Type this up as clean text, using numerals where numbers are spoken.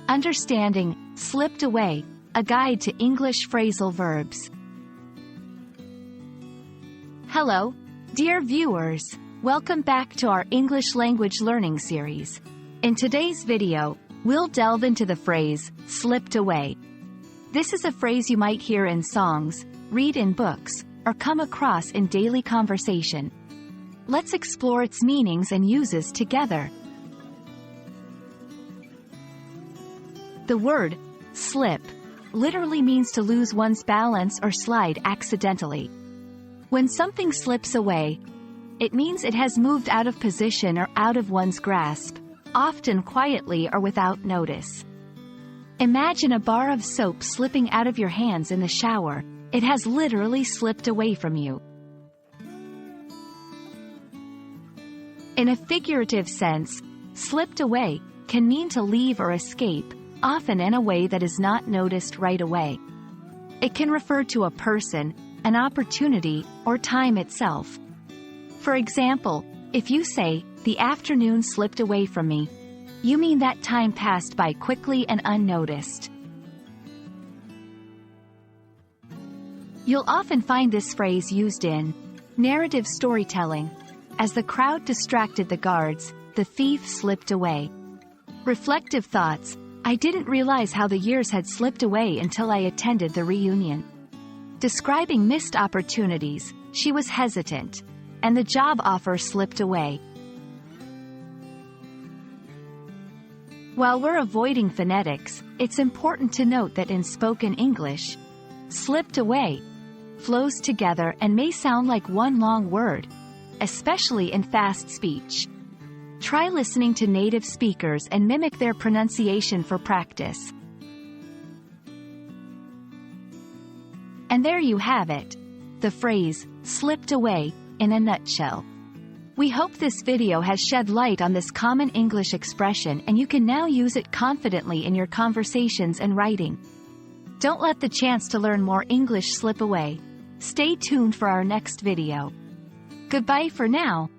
Understanding, slipped away, a guide to English phrasal verbs. Hello, dear viewers. Welcome back to our English language learning series. In today's video, we'll delve into the phrase, slipped away. This is a phrase you might hear in songs, read in books, or come across in daily conversation. Let's explore its meanings and uses together. The word, slip, literally means to lose one's balance or slide accidentally. When something slips away, it means it has moved out of position or out of one's grasp, often quietly or without notice. Imagine a bar of soap slipping out of your hands in the shower. It has literally slipped away from you. In a figurative sense, slipped away can mean to leave or escape, often in a way that is not noticed right away. It can refer to a person, an opportunity, or time itself. For example, if you say, "The afternoon slipped away from me," you mean that time passed by quickly and unnoticed. You'll often find this phrase used in narrative storytelling. As the crowd distracted the guards, the thief slipped away. Reflective thoughts, I didn't realize how the years had slipped away until I attended the reunion. Describing missed opportunities, she was hesitant, and the job offer slipped away. While we're avoiding phonetics, it's important to note that in spoken English, slipped away flows together and may sound like one long word, especially in fast speech. Try listening to native speakers and mimic their pronunciation for practice. And there you have it, the phrase, slipped away, in a nutshell. We hope this video has shed light on this common English expression and you can now use it confidently in your conversations and writing. Don't let the chance to learn more English slip away. Stay tuned for our next video. Goodbye for now.